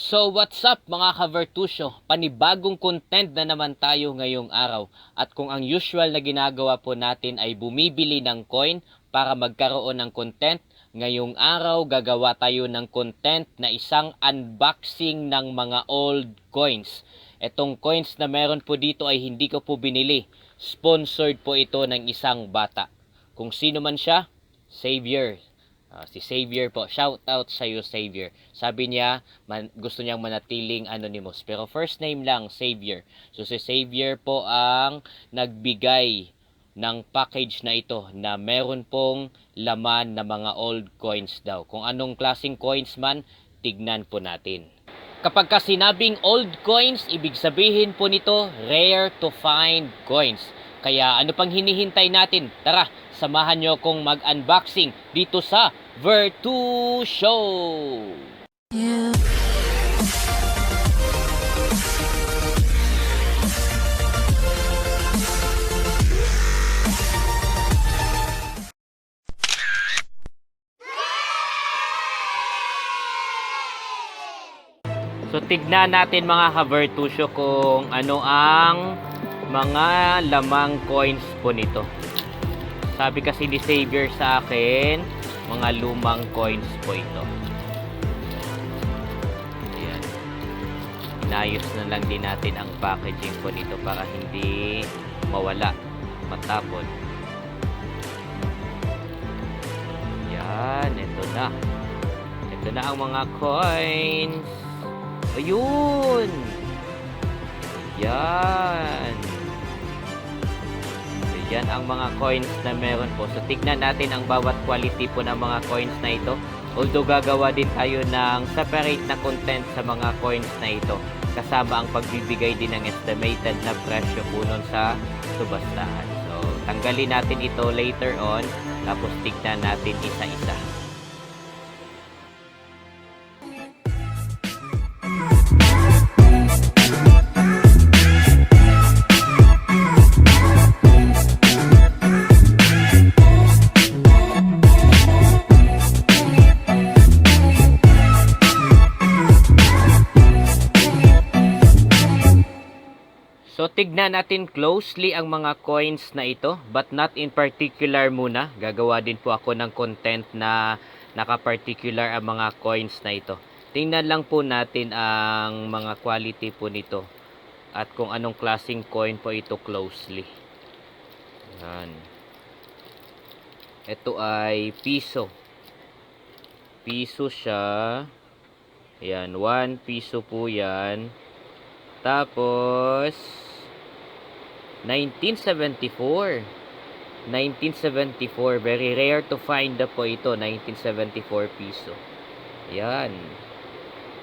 So what's up mga ka-Vertusio? Panibagong content na naman tayo ngayong araw. At kung ang usual na ginagawa po natin ay bumibili ng coin para magkaroon ng content, ngayong araw gagawa tayo ng content na isang unboxing ng mga old coins. Etong coins na meron po dito ay hindi ko po binili. Sponsored po ito ng isang bata. Kung sino man siya, Xavier. Si Xavier po. Shout out sa iyo, Xavier. Sabi niya, gusto niyang manatiling anonymous. Pero first name lang, Xavier. So si Xavier po ang nagbigay ng package na ito na meron pong laman na mga old coins daw. Kung anong klaseng coins man, tignan po natin. Kapag sinabing old coins, ibig sabihin po nito, rare to find coins. Kaya ano pang hinihintay natin? Tara, samahan nyo akong mag-unboxing dito sa Vertu Show! Yeah. So tignan natin mga ka-Vertusio kung ano ang mga lamang coins po nito. Sabi kasi ni Xavier sa akin, mga lumang coins po ito. Ayan. Inayos na lang din natin ang packaging po nito para hindi mawala, matapon. Yan, ito na. Ito na ang mga coins. Ayun! Yan! So, yan ang mga coins na meron po. So, tignan natin ang bawat quality po ng mga coins na ito. Although, gagawa din tayo ng separate na content sa mga coins na ito. Kasama ang pagbibigay din ng estimated na presyo po nun sa subastahan. So, tanggalin natin ito later on. Tapos, tignan natin isa-isa. So, tignan natin closely ang mga coins na ito, but not in particular muna. Gagawa din po ako ng content na naka-particular ang mga coins na ito. Tingnan lang po natin ang mga quality po nito at kung anong klaseng coin po ito closely. Yan. Ito ay piso. Piso siya. Yan, 1 piso po yan. Tapos 1974. 1974. Very rare to find na po ito. 1974 piso. Yan.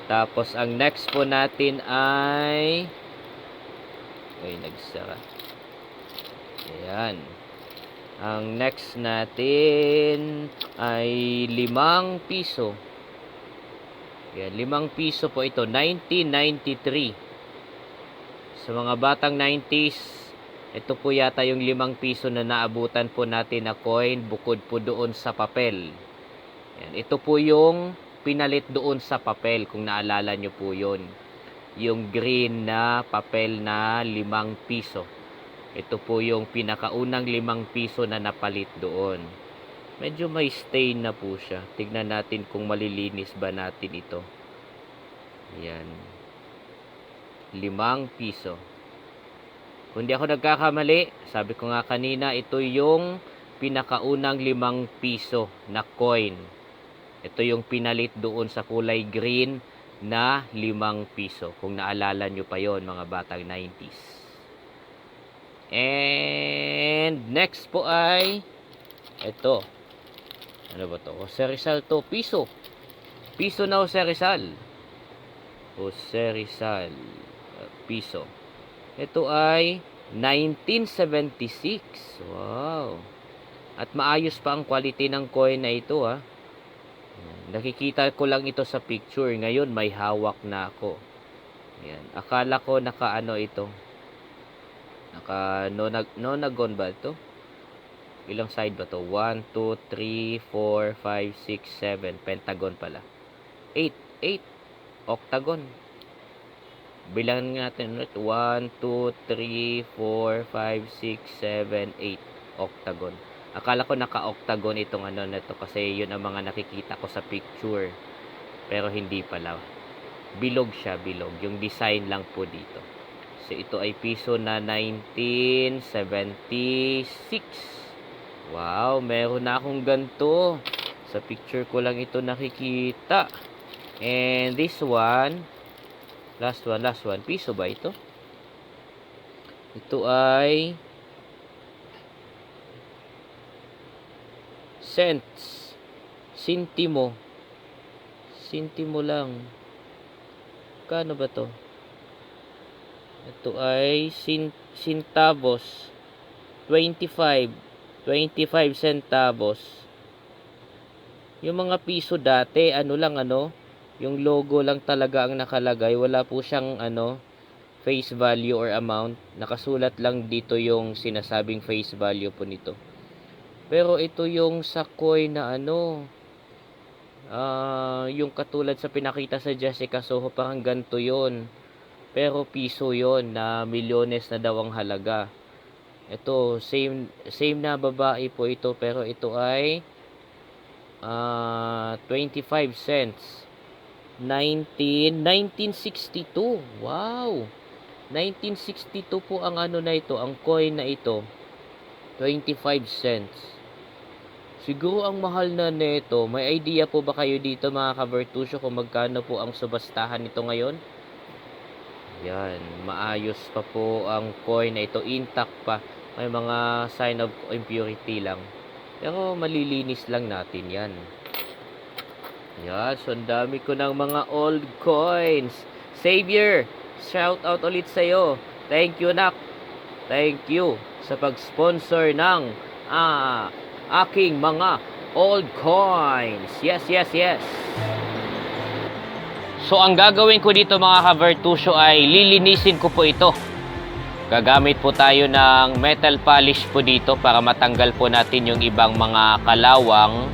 Tapos, ang next po natin ay... Ay, nagsara. Ayan. Ang next natin ay 5 piso. Ayan, 5 piso po ito. 1993. Sa mga batang 90s, ito po yata yung 5 piso na naabutan po natin na coin bukod po doon sa papel. Yan. Ito po yung pinalit doon sa papel kung naalala nyo po yun. Yung green na papel na 5 piso. Ito po yung pinakaunang 5 piso na napalit doon. Medyo may stain na po siya. Tignan natin kung malilinis ba natin ito. Yan. 5 piso. Kung di ako nagkakamali, sabi ko nga kanina, ito yung pinakaunang 5 piso na coin. Ito yung pinalit doon sa kulay green na 5 piso. Kung naalala nyo pa yon mga batang 90s. And next po ay ito. Ano ba to? Jose Rizal to. Piso. Piso na Jose Rizal. Jose Rizal. Piso. Ito ay 1976. Wow. At maayos pa ang quality ng coin na ito, ha. Nakikita ko lang ito sa picture. Ngayon may hawak na ako. Yan. Akala ko naka-ano ito. Nonagon ba ito? Ilang side ba to? 1, 2, 3, 4, 5, 6, 7. Pentagon pala. 8. octagon. Bilangin natin ulit. 1, 2, 3, 4, 5, 6, 7, 8. Octagon. Akala ko naka-octagon itong ano na to kasi yun ang mga nakikita ko sa picture. Pero hindi pala. Bilog siya, bilog. Yung design lang po dito. So ito ay piso na 1976. Wow, meron na akong ganito. Sa picture ko lang ito nakikita. And this one, last one. Piso ba ito? Ito ay cents. Sintimo. Sintimo lang. Kano ba to? Ito ay centavos. 25. 25 centavos. Yung mga piso dati, ano lang yung logo lang talaga ang nakalagay. Wala po siyang face value or amount. Nakasulat lang dito yung sinasabing face value po nito. Pero ito yung sa coin na yung katulad sa pinakita sa Jessica Soho, parang ganito yon. Pero piso yon na milyones na daw ang halaga. Ito, same na babae po ito, pero ito ay 25 cents. 1962. Wow. 1962 po ang na ito, ang coin na ito. 25 cents. Siguro ang mahal na nito. May idea po ba kayo dito mga ka-Vertusio kung magkano po ang subastahan nito ngayon? Yan, maayos pa po ang coin na ito, intact pa. May mga sign of impurity lang. Pero malilinis lang natin yan. Yan, so ang dami ko ng mga old coins. Xavier, shout out ulit sa'yo. Thank you, Nak. Thank you sa pag-sponsor ng aking mga old coins. Yes. So, ang gagawin ko dito mga ka-Vertusio ay lilinisin ko po ito. Gagamit po tayo ng metal polish po dito para matanggal po natin yung ibang mga kalawang.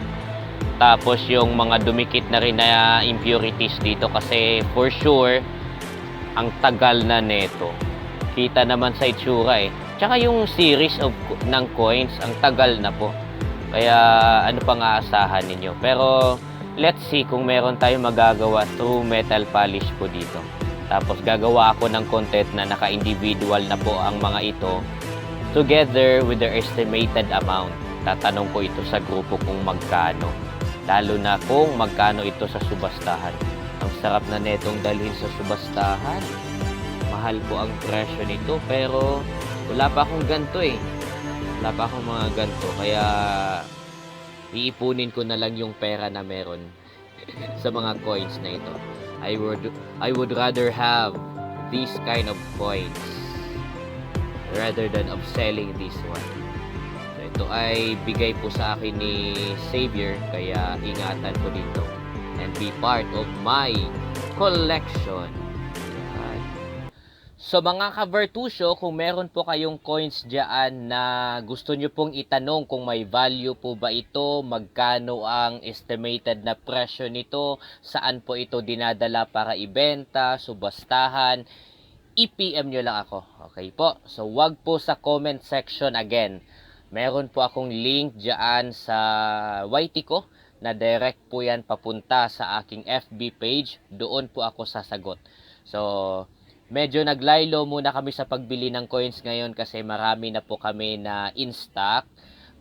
Tapos yung mga dumikit na rin na impurities dito kasi for sure, ang tagal na neto. Kita naman sa itsura eh. Tsaka yung series ng coins, ang tagal na po. Kaya ano pang aasahan ninyo. Pero let's see kung meron tayong magagawa through metal polish po dito. Tapos gagawa ako ng content na naka-individual na po ang mga ito together with their estimated amount. Tatanong ko ito sa grupo kung magkano. Lalo na kung magkano ito sa subastahan. Ang sarap na netong dalhin sa subastahan. Mahal po ang presyo nito pero wala pa akong ganito eh. Wala pa akong mga ganito kaya iipunin ko na lang yung pera na meron sa mga coins na ito. I would rather have these kind of coins rather than of selling this one. So ito ay bigay po sa akin ni Xavier kaya ingatan ko dito and be part of my collection. So mga ka-Vertusio, kung meron po kayong coins dyan na gusto nyo pong itanong kung may value po ba ito, magkano ang estimated na presyo nito, saan po ito dinadala para ibenta, subastahan, i-PM nyo lang ako. Okay po? So wag po sa comment section again. Meron po akong link dyan sa YT ko na direct po yan papunta sa aking FB page. Doon po ako sasagot. So medyo naglaylo muna kami sa pagbili ng coins ngayon kasi marami na po kami na in stock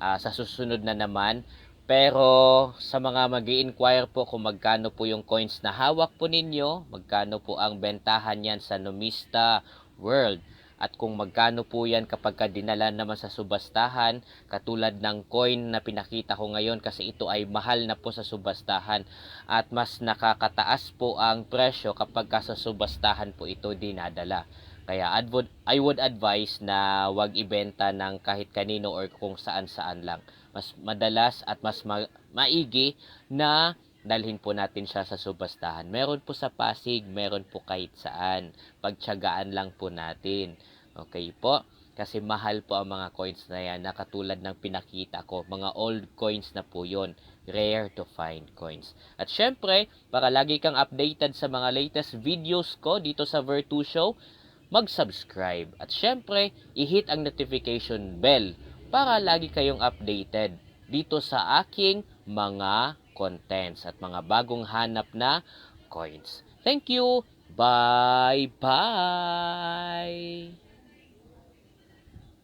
sa susunod na naman. Pero sa mga mag-i-inquire po kung magkano po yung coins na hawak po ninyo, magkano po ang bentahan yan sa Numista World. At kung magkano po yan kapag dinala naman sa subastahan, katulad ng coin na pinakita ko ngayon kasi ito ay mahal na po sa subastahan. At mas nakakataas po ang presyo kapag sa subastahan po ito dinadala. Kaya I would advise na wag ibenta ng kahit kanino or kung saan-saan lang. Mas madalas at mas maigi na dalhin po natin siya sa subastahan. Meron po sa Pasig, meron po kahit saan. Pagtiyagaan lang po natin. Okay po? Kasi mahal po ang mga coins na yan na katulad ng pinakita ko. Mga old coins na po yun. Rare to find coins. At syempre, para lagi kang updated sa mga latest videos ko dito sa Vertu Show, mag-subscribe. At syempre, i-hit ang notification bell para lagi kayong updated dito sa aking mga contents at mga bagong hanap na coins. Thank you! Bye-bye!